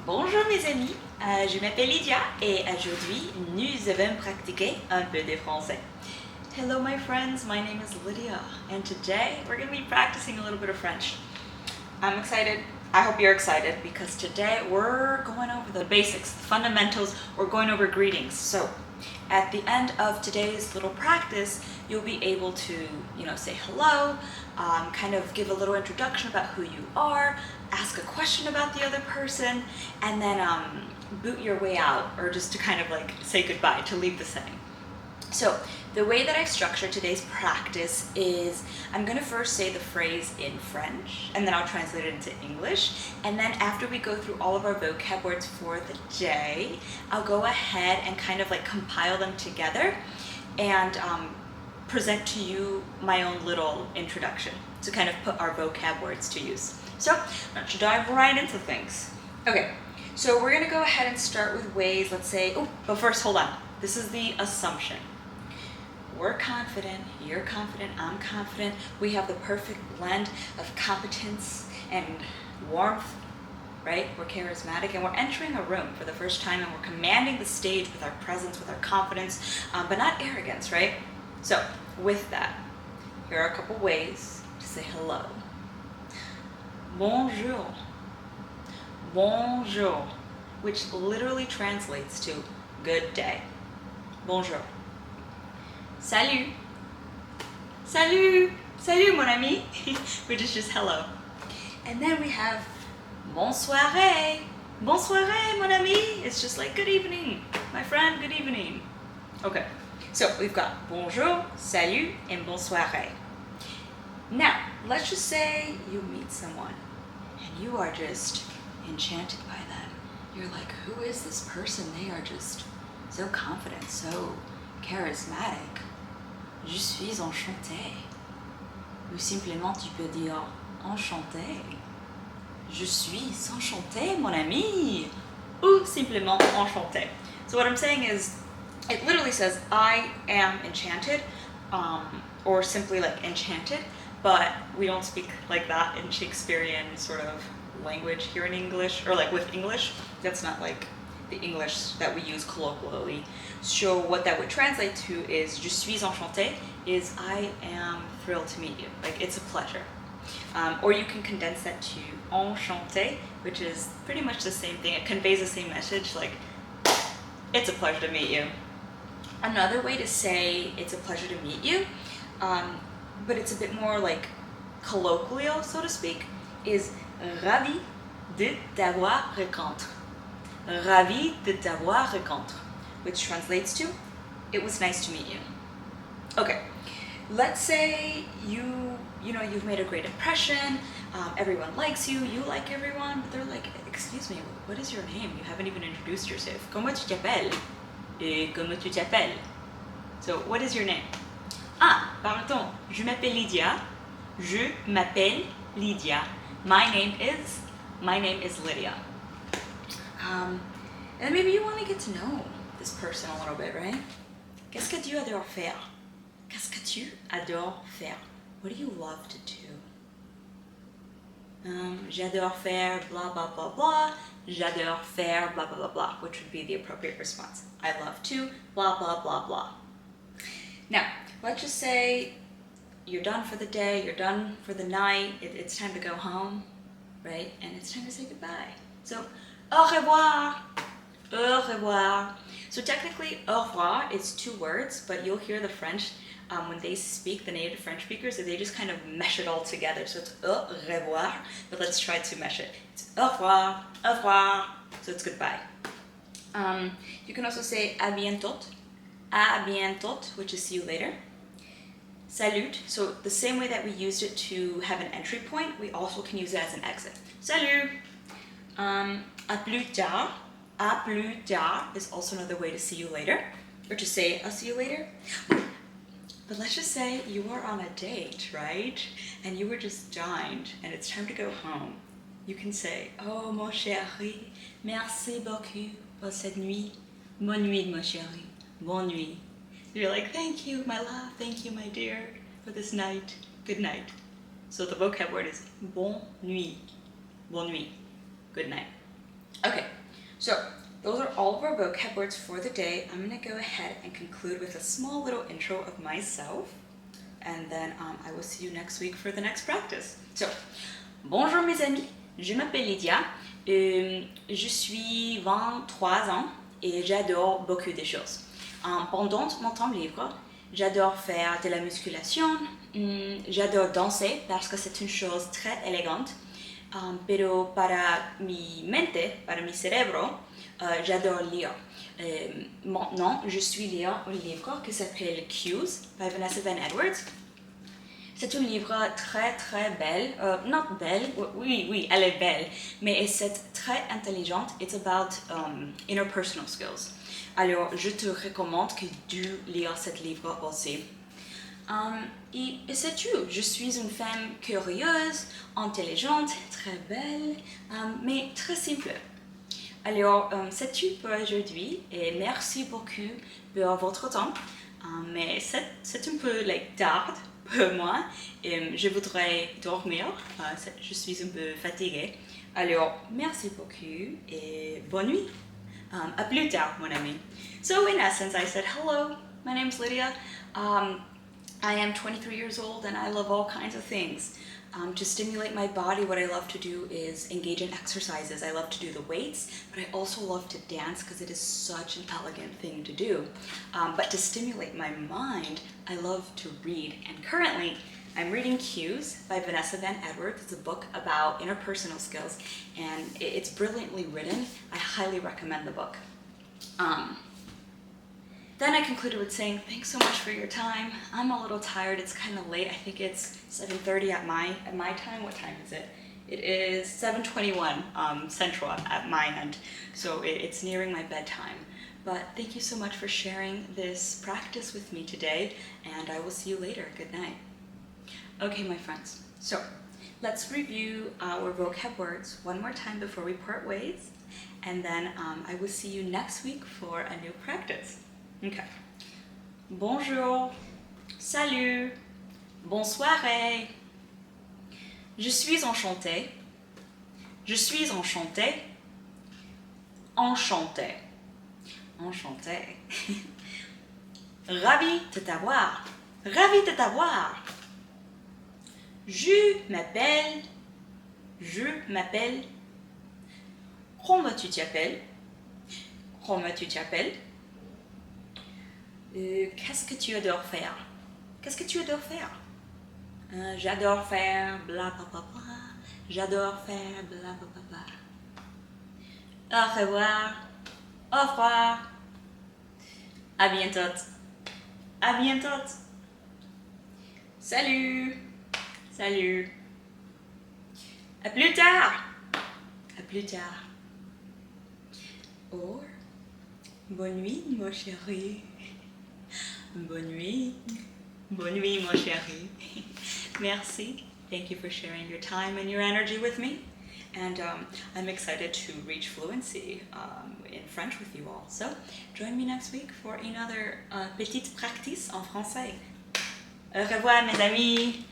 Bonjour mes amis, je m'appelle Lydia et aujourd'hui nous avons pratiqué un peu de français. Hello my friends, my name is Lydia and today we're going to be practicing a little bit of French. I'm excited, I hope you're excited because today we're going over the basics, the fundamentals, we're going over greetings. So at the end of today's little practice, you'll be able to, say hello, kind of give a little introduction about who you are, ask a question about the other person, and then boot your way out, or just to kind of like say goodbye, to leave the setting. So the way that I've structured today's practice is I'm going to first say the phrase in French, and then I'll translate it into English. And then after we go through all of our vocab words for the day, I'll go ahead and kind of like compile them together and present to you my own little introduction to kind of put our vocab words to use. So let's dive right into things. Okay, so we're going to go ahead and start with ways, let's say, but first hold on. This is the assumption. We're confident, you're confident, I'm confident. We have the perfect blend of competence and warmth, right? We're charismatic and we're entering a room for the first time and we're commanding the stage with our presence, with our confidence, but not arrogance, right? So with that, here are a couple ways to say hello. Bonjour. Bonjour, which literally translates to good day. Bonjour. Salut. Salut. Salut, mon ami. Which is just hello. And then we have Bonsoir. Bonsoir, mon ami. It's just like good evening. My friend, good evening. Okay, so we've got bonjour, salut, and bonsoir. Now, let's just say you meet someone and you are just enchanted by them. You're like, who is this person? They are just so confident, so charismatic. Je suis enchanté. Ou simplement tu peux dire enchanté. Je suis enchanté, mon ami. Ou simplement enchanté. So what I'm saying is, it literally says I am enchanted, or simply like enchanted, but we don't speak like that in Shakespearean sort of language here in English, or like with English. That's not like the English that we use colloquially. So what that would translate to is je suis enchanté, is I am thrilled to meet you. Like it's a pleasure. Or you can condense that to enchanté, which is pretty much the same thing. It conveys the same message, like it's a pleasure to meet you. Another way to say it's a pleasure to meet you, but it's a bit more like colloquial, so to speak, is Ravi de t'avoir rencontré. Ravi de t'avoir rencontré, which translates to, it was nice to meet you. Okay, let's say you've made a great impression, everyone likes you, you like everyone, but they're like, excuse me, what is your name? You haven't even introduced yourself. Comment tu t'appelles? Et comment tu t'appelles? So, what is your name? Pardon, je m'appelle Lydia. Je m'appelle Lydia. My name is Lydia. And maybe you want to get to know this person a little bit, right? Qu'est-ce que tu adores faire? Qu'est-ce que tu adores faire? What do you love to do? J'adore faire blah blah blah blah. J'adore faire blah blah blah blah, which would be the appropriate response. I love to blah blah blah blah. Now, let's just say you're done for the day, you're done for the night, it's time to go home, right? And it's time to say goodbye. So, au revoir. Au revoir. So technically, au revoir is two words, but you'll hear the French, when they speak, the native French speakers, they just kind of mesh it all together. So it's au revoir, but let's try to mesh it. It's au revoir, so it's goodbye. You can also say à bientôt, which is see you later. Salut, so the same way that we used it to have an entry point, we also can use it as an exit. Salut. À plus tard. À plus tard is also another way to see you later, or to say I'll see you later. But let's just say you are on a date, right? And you were just dined and it's time to go home. You can say, oh mon chéri, merci beaucoup pour cette nuit. Bonne nuit, mon chéri. Bonne nuit. You're like, thank you, my love, thank you, my dear, for this night. Good night. So the vocab word is bonne nuit. Bonne nuit. Good night. Okay. So those are all of our vocab words for the day. I'm going to go ahead and conclude with a small little intro of myself. And then I will see you next week for the next practice. So, bonjour mes amis, je m'appelle Lydia, je suis 23 ans et j'adore beaucoup de choses. Pendant mon temps libre, j'adore faire de la musculation, j'adore danser parce que c'est une chose très élégante, pero para mi mente, para mi cerebro, j'adore lire. Maintenant, je suis lire un livre qui s'appelle Cues by Vanessa Van Edwards. C'est un livre très très belle, not belle, oui, elle est belle, mais c'est très intelligente. It's about interpersonal skills. Alors, je te recommande que tu lire ce livre aussi. Et c'est tout. Je suis une femme curieuse, intelligente, très belle, mais très simple. Alors, c'est tout pour aujourd'hui et merci beaucoup pour votre temps. Mais c'est un peu tard pour moi et je voudrais dormir. Je suis un peu fatiguée. Alors, merci beaucoup et bonne nuit. À plus tard, mon ami. So, in essence, I said, hello, my name's Lydia. I am 23 years old and I love all kinds of things. To stimulate my body, what I love to do is engage in exercises. I love to do the weights, but I also love to dance because it is such an elegant thing to do. But to stimulate my mind, I love to read. And currently, I'm reading Cues by Vanessa Van Edwards. It's a book about interpersonal skills, and it's brilliantly written. I highly recommend the book. Then I concluded with saying, thanks so much for your time. I'm a little tired. It's kind of late. I think it's 7:30 at my time. What time is it? It is 7:21 Central at my end. So it's nearing my bedtime. But thank you so much for sharing this practice with me today, and I will see you later. Good night. Okay, my friends. So let's review our vocab words one more time before we part ways, and then I will see you next week for a new practice. Okay. Bonjour, salut, bonsoir. Je suis enchantée. Je suis enchantée. Enchanté. Enchanté. Ravi de t'avoir. Ravi de t'avoir. Je m'appelle. Je m'appelle. Comment tu t'appelles? Comment tu t'appelles? Qu'est-ce que tu adores faire? Qu'est-ce que tu adores faire? J'adore faire bla bla bla bla. J'adore faire bla bla bla bla. Au revoir. Au revoir. À bientôt. À bientôt. Salut. Salut. À plus tard. À plus tard. Or, bonne nuit, mon chéri. Bonne nuit. Bonne nuit, mon chéri. Merci. Thank you for sharing your time and your energy with me. And I'm excited to reach fluency in French with you all. So join me next week for another petite practice en français. Au revoir, mes amis.